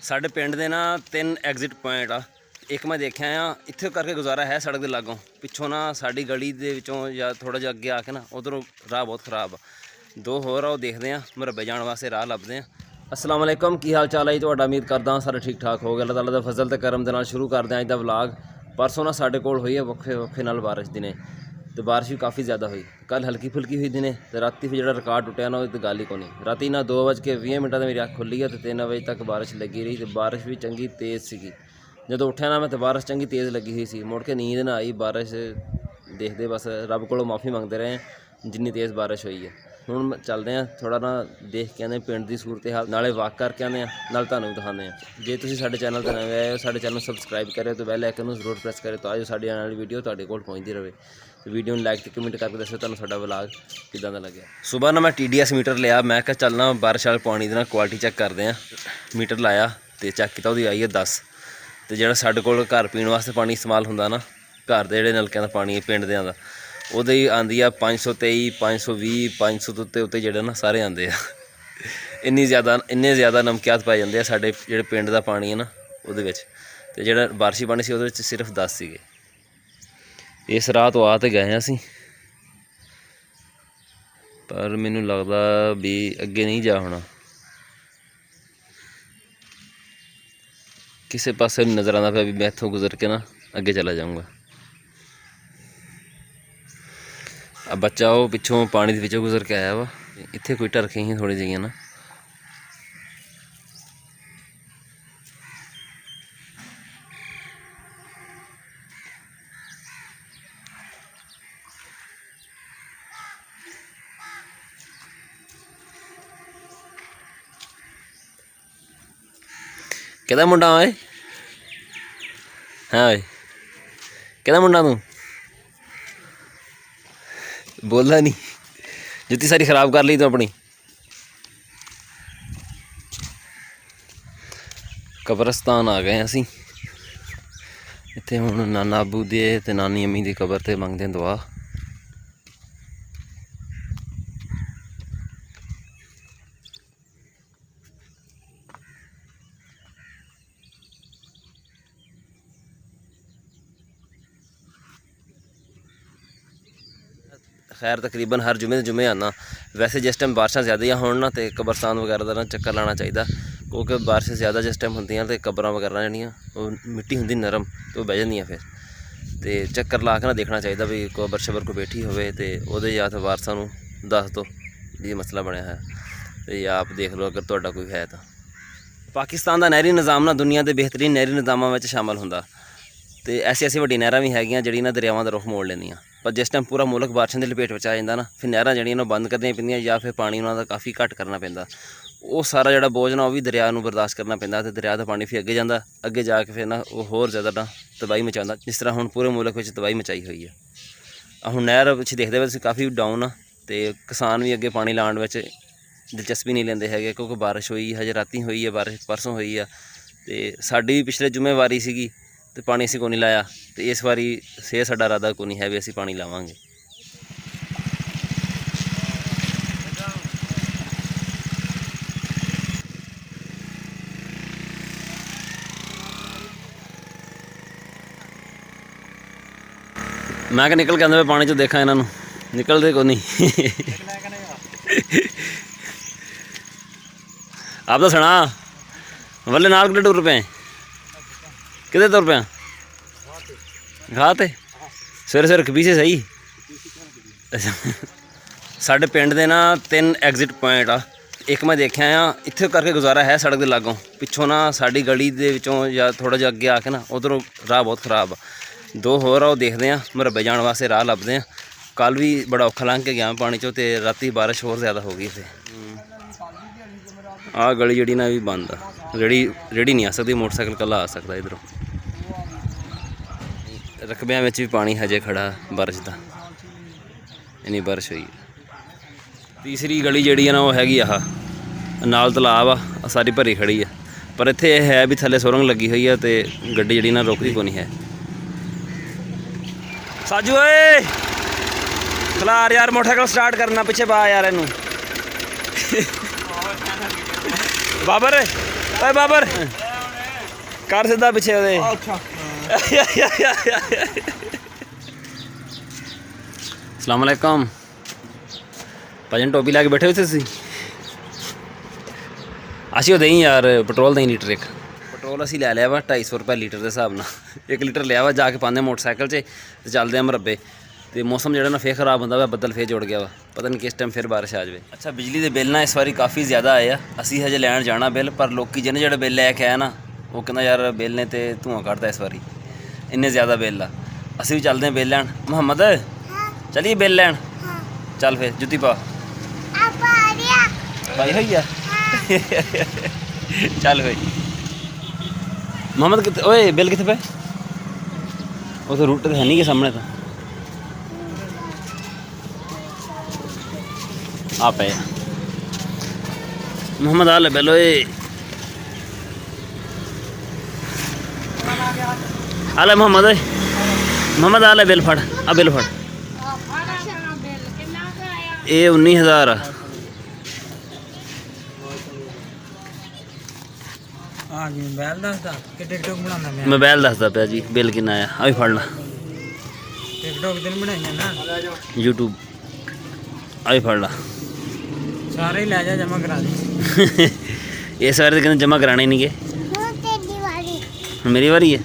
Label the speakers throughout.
Speaker 1: ਸਾਡੇ ਪਿੰਡ ਦੇ ਨਾ 3 ਐਗਜ਼ਿਟ ਪੁਆਇੰਟ ਆ। ਇੱਕ ਮੈਂ ਦੇਖਿਆ ਆ, ਇੱਥੇ ਕਰਕੇ ਗੁਜ਼ਾਰਾ ਹੈ ਸੜਕ ਦੇ ਲਾਗੋਂ। ਪਿੱਛੋਂ ਨਾ ਸਾਡੀ ਗਲੀ ਦੇ ਵਿੱਚੋਂ ਜਾਂ ਥੋੜ੍ਹਾ ਜਿਹਾ ਅੱਗੇ ਆ ਕੇ ਨਾ ਉਧਰੋਂ ਰਾਹ ਬਹੁਤ ਖ਼ਰਾਬ ਆ। 2 ਹੋਰ ਆ, ਉਹ ਦੇਖਦੇ ਆ, ਮੁਰੱਬੇ ਜਾਣ ਵਾਸਤੇ ਰਾਹ ਲੱਭਦੇ ਆ। अस्सलाम वालेकुम, की हाल चाल है जी तुहाडा? उम्मीद करदा सारे ठीक ठाक हो गए। अल्लाह ताला दा फजल ते करम दे नाल शुरू करदे अज दा व्लॉग। परसों ना साडे कोल होई है वक्फे नाल बारिश दिने, तो बारिश भी काफ़ी ज़्यादा हुई। कल हल्की फुल्की हुई दिने, तो राती फिर जो रिकॉर्ड टुटिया ना उसकी गल ही कोनी। राती ना 2:20 मेरी अख खुली है, तो 3 बजे तक बारिश लगी रही, तो बारिश भी चंगी तेज़ सी। जो उठा ना मैं, तो बारिश चंगी तेज़ लगी हुई सी। मुड़ के नींद ना आई। बारिश देखते बस रब को माफ़ी मंगते रहे जिन्नी तेज़ बारिश हुई है। ਹੁਣ ਚੱਲਦੇ ਹਾਂ ਥੋੜ੍ਹਾ ਨਾ ਦੇਖ ਕੇ ਆਉਂਦੇ ਪਿੰਡ ਦੀ ਸੂਰਤ ਹਾਲ, ਨਾਲੇ ਵਾਕ ਕਰਕੇ ਆਉਂਦੇ ਹਾਂ, ਨਾਲ ਤੁਹਾਨੂੰ ਦਿਖਾਉਂਦੇ ਹਾਂ। ਜੇ ਤੁਸੀਂ ਸਾਡੇ ਚੈਨਲ 'ਤੇ ਨਵੇਂ ਆਏ ਹੋ, ਸਾਡੇ ਚੈਨਲ ਨੂੰ ਸਬਸਕ੍ਰਾਈਬ ਕਰਿਓ ਤੇ ਬੈਲ ਆਈਕਨ ਨੂੰ ਜ਼ਰੂਰ ਪ੍ਰੈਸ ਕਰਿਓ ਤਾਂ ਜੋ ਸਾਡੀ ਆਉਣ ਵਾਲੀ ਵੀਡੀਓ ਤੁਹਾਡੇ ਕੋਲ ਪਹੁੰਚਦੀ ਰਹੇ। ਤੇ ਵੀਡੀਓ ਨੂੰ ਲਾਈਕ ਤੇ ਕਮੈਂਟ ਕਰਕੇ ਦੱਸੋ ਤੁਹਾਨੂੰ ਸਾਡਾ ਵਲੌਗ ਕਿੱਦਾਂ ਦਾ ਲੱਗਿਆ। ਸਵੇਰ ਨਾ ਮੈਂ TDS ਮੀਟਰ ਲਿਆ, ਮੈਂ ਕਿਹਾ ਚੱਲਣਾ ਬਾਰਿਸ਼ ਵਾਲੇ ਪਾਣੀ ਦੀ ਨਾ ਕੁਆਲਿਟੀ ਚੈੱਕ ਕਰਦੇ ਹਾਂ। ਮੀਟਰ ਲਾਇਆ ਤੇ ਚੈੱਕ ਕੀਤਾ, ਉਹਦੀ ਆਈ ਹੈ 10। ਤੇ ਜਿਹੜਾ ਸਾਡੇ ਕੋਲ ਘਰ ਪੀਣ ਵਾਸਤੇ ਪਾਣੀ ਇਸਤੇਮਾਲ ਹੁੰਦਾ ਨਾ, ਘਰ ਦੇ ਜਿਹੜੇ ਨਲਕਿਆਂ ਦਾ ਪਾਣੀ ਪਿੰਡ ਦਿਆਂ ਦਾ, ਉਹਦੇ ਹੀ ਆਉਂਦੀ ਆ 523, 520, 500 ਤੋਂ ਉੱਤੇ ਜਿਹੜੇ ਨਾ ਸਾਰੇ ਆਉਂਦੇ ਆ। ਇੰਨੇ ਜ਼ਿਆਦਾ ਨਮਕੀਆਤ ਪਾਏ ਜਾਂਦੇ ਆ ਸਾਡੇ ਜਿਹੜੇ ਪਿੰਡ ਦਾ ਪਾਣੀ ਹੈ ਨਾ ਉਹਦੇ ਵਿੱਚ। ਅਤੇ ਜਿਹੜਾ ਬਾਰਿਸ਼ੀ ਪਾਣੀ ਸੀ ਉਹਦੇ ਵਿੱਚ ਸਿਰਫ 10 ਸੀਗੇ। ਇਸ ਰਾਹ ਤੋਂ ਆ ਤਾਂ ਗਏ ਅਸੀਂ, ਪਰ ਮੈਨੂੰ ਲੱਗਦਾ ਵੀ ਅੱਗੇ ਨਹੀਂ ਜਾ ਹੋਣਾ। ਕਿਸੇ ਪਾਸੇ ਨਜ਼ਰ ਆਉਂਦਾ ਪਿਆ ਵੀ ਮੈਂ ਇੱਥੋਂ ਗੁਜ਼ਰ ਕੇ ਨਾ ਅੱਗੇ ਚਲਾ ਜਾਊਂਗਾ। ਆ ਬੱਚਾ ਉਹ ਪਿੱਛੋਂ ਪਾਣੀ ਦੇ ਵਿੱਚੋਂ ਗੁਜ਼ਰ ਕੇ ਆਇਆ ਵਾ। ਇੱਥੇ ਕੋਈ ਢਰਕੇ ਹੀ ਥੋੜ੍ਹੀ ਜਿਹੀਆਂ ਨਾ। ਕਿਹਦਾ ਮੁੰਡਾ ਓਏ? ਹਾਂ ਓਏ, ਕਿਹਦਾ ਮੁੰਡਾ ਤੂੰ? बोलना नहीं, जुत्ती सारी ख़राब कर ली तो अपनी। कब्रस्तान आ गए असी। इत्थे हुण नाना अबू दे ते नानी अम्मी दी कबर ते मंगदे दुआ। खैर तकरीबन हर जुमे आना। वैसे जिस टाइम बारिशां ज़्यादा होण ना, तो कब्रस्तान वगैरह का ना चक्कर लाना चाहिए, क्योंकि बारिश ज़्यादा जिस टाइम होंदियां तो कब्रां वगैरह जड़ियां मिट्टी होंदी नरम, तो बह जांदियां फिर। तो चक्कर ला के ना देखना चाहिए भी कबर शबर को बैठी होवे, तो उहदे या तो वारसां नूं दस दो जी मसला बनया है, तो या आप देख लो अगर तुहाडा कोई है तो। पाकिस्तान का नहरी निज़ाम ना दुनिया के बेहतरीन नहरी निज़ामां विच शामिल हुंदा। तो ऐसी वड्डी नहरां भी हैगियां जिहड़ियां ना दरियावां दा रुख मोड़ लैंदियां। पर जिस टाइम पूरा मुल्क बारिशां दी लपेट विच आ जांदा ना, फिर नहरां जिहड़ियां बंद करनियां पैंदियां या फिर पानी उन्हां दा काफ़ी घट करना पैंदा। वो सारा जिहड़ा बोझ ना वो भी दरिया नूं बर्दाश्त करना पैंदा, ते दरिया दा पानी फिर अगे जांदा, अगे जाके फिर ना वो होर ज़्यादा ना तबाही मचांदा, जिस तरह हुण पूरे मुल्क विच तबाही मचाई हुई है। हुण नहर पिछे देखदे तुसीं काफ़ी डाउन आ, ते किसान भी अगे पानी लाउण विच दिलचस्पी नहीं लैंदे हैगे, क्योंकि बारिश होई हजे रातीं होई है, बारिश परसों होई है। ते साडी भी पिछले जुम्मेवारी सीगी, तो पानी असीं कोई नहीं लाया, तो इस बारी फिर साडा इरादा कोई नहीं है भी असीं पानी लावांगे। मैं निकल के आंदे पानी चो देखा इन्हों निकलते को नहीं। आप तो सुना वल्ले नाल कितने टुर पे कितने तुर पे घाते सवेरे सवेरे कबीसे सही। साढ़े पिंड दे ना 3 एग्जिट पॉइंट आ। एक मैं देखा आ, इत्थे करके गुजारा है सड़क के लागों। पिछों ना साड़ी गली दे विचों या थोड़ा जिहा अगे आके ना उधरों राह बहुत ख़राब आ। 2 होर आ, देखते हैं, मुरब्बे जाने वास्ते राह लभदे हैं। कल भी बड़ा औखा लंघ के गया पानी चो, तो राती बारिश होर ज़्यादा हो गई इत्थे। आ गली जिहड़ी ना भी बंद आ, रेड़ी नहीं आ सकती, मोटरसाइकिल कल्ला आ सकता इधरों। रकबियां में भी पानी हजे खड़ा बारिश का, इन्नी बारिश हुई। तीसरी गली जिहड़ी है ना वो हैगी आह नाल तलाब आ, सारी भरी खड़ी है, पर इत्थे है भी थल्ले सुरंग लगी हुई है, तो गड्डी जिहड़ी ना रुकदी कोई नहीं है। साजू ओए खलार यार, मोटरसाइकिल स्टार्ट करना, पिछे बा यार इनू। बाबर ओए बाबर ਕਰ ਸਿੱਧਾ ਪਿੱਛੇ ਉਹਦੇ। अस्सलाम वालेकुम भजन टोपी ला के बैठे हुए थे ਅਸੀਂ ਉਹ ਦਹੀਂ ਯਾਰ ਪੈਟਰੋਲ ਦਹੀਂ ਲੀਟਰ ਇੱਕ ਪੈਟਰੋਲ ਅਸੀਂ ਲੈ ਲਿਆ ਵਾ 250 ਰੁਪਏ ਲੀਟਰ ਦੇ ਹਿਸਾਬ ਨਾਲ 1 ਲੀਟਰ ਲਿਆ ਵਾ ਜਾ ਕੇ ਪਾਉਂਦੇ ਮੋਟਰਸਾਈਕਲ 'ਚ ਤੇ ਚੱਲਦੇ ਆ ਮਰੱਬੇ ਤੇ ਮੌਸਮ ਜਿਹੜਾ ਨਾ ਫੇਰ ਖਰਾਬ ਹੁੰਦਾ ਵਾ ਬੱਦਲ ਫੇਰ ਜੁੜ ਗਿਆ ਵਾ ਪਤਾ ਨਹੀਂ ਕਿਸ ਟਾਈਮ ਫਿਰ ਬਾਰਿਸ਼ ਆ ਜਾਵੇ। ਅੱਛਾ ਬਿਜਲੀ ਦੇ ਬਿੱਲ ਨਾ ਇਸ ਵਾਰੀ ਕਾਫੀ ਜ਼ਿਆਦਾ ਆਏ ਆ ਅਸੀਂ ਹਜੇ ਲੈਣ ਜਾਣਾ ਬਿੱਲ ਪਰ ਲੋਕੀ ਜਿਹਨੇ ਜਿਹੜਾ ਬਿੱਲ ਲੈ ਕੇ ਆਇਆ ਨਾ ਉਹ ਕਹਿੰਦਾ ਯਾਰ ਬਿੱਲ ਨੇ ਤੇ ਧੂਆਂ ਕੱਢਦਾ ਇਸ ਵਾਰੀ ਇੰਨੇ ਜ਼ਿਆਦਾ ਬਿੱਲ ਆ। ਅਸੀਂ ਵੀ ਚੱਲਦੇ ਹਾਂ ਬਿੱਲ ਲੈਣ। ਮੁਹੰਮਦ ਚਲੀਏ ਬਿੱਲ ਲੈਣ ਚੱਲ ਫੇਰ ਜੁੱਤੀ ਪਾ ਭਾਈ ਹੋਈ ਆ ਚੱਲ ਫੇਰ। ਮੁਹੰਮਦ ਕਿੱਥੇ ਓਏ ਬਿੱਲ ਕਿੱਥੇ ਪਏ ਉਹ ਤਾਂ ਰੂਟ ਤੇ ਹੈ ਨਹੀਂ ਕਿ ਸਾਹਮਣੇ ਤਾਂ ਆ ਪਏ ਮੁਹੰਮਦ ਆ ਲੈ ਬਿੱਲ ਓਏ ਆ ਲੈ ਮੁਹੰਮਦ ਓਏ ਮੁਹੰਮਦ ਆ ਲੈ ਬਿੱਲ ਫੜ ਆ ਬਿੱਲ ਫੜ ਇਹ 19,000 ਆ।
Speaker 2: हाँ जी मोबाइल दसदा कि टिकटॉक बनाना मैं
Speaker 1: मोबाइल दसदा पिया जी बिल किन्ना आया आ भी फड़ ला
Speaker 2: टिकटॉक दिन बनाइया ना
Speaker 1: यूट्यूब आ भी फड़ ला
Speaker 2: सारे ही लै जा जमा करा दी
Speaker 1: इस बार तो कहते जमा कराने नहीं गए मेरी बारी है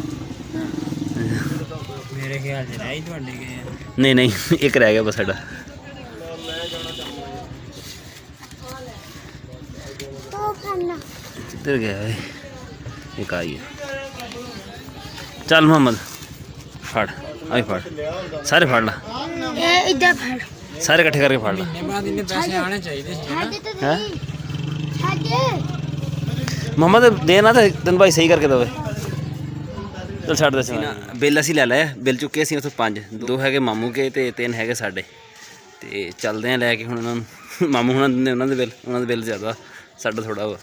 Speaker 2: मेरे ख्याल से रही थोड़े गए
Speaker 1: नहीं नहीं एक रह गया बस साडा किधर गया है एक आई है चल मोहम्मद फड़ अभी फड़ सारे फड़ ला
Speaker 3: इधर फड़
Speaker 1: सारे इकट्ठे करके फड़ ला
Speaker 2: महीने बाद इन्हें पैसे आने चाहिए थे ना
Speaker 1: मोहम्मद देना तो तेन भाई सही करके दवे चल छੱਡ ਦੇ ਬਿੱਲ ਅਸੀਂ ਲੈ ਲਿਆ ਬਿੱਲ ਚੁੱਕੇ ਅਸੀਂ ਉੱਥੋਂ 5 2 ਹੈਗੇ ਮਾਮੂ ਕੇ ਤੇ 3 ਹੈਗੇ ਸਾਡੇ ਤੇ ਚੱਲਦੇ ਆ ਲੈ ਕੇ ਹੁਣ ਉਹਨਾਂ ਨੂੰ ਮਾਮੂ ਉਹਨਾਂ ਦੇ ਬਿੱਲ ਜ਼ਿਆਦਾ ਸਾਡਾ ਥੋੜਾ ਵਾ।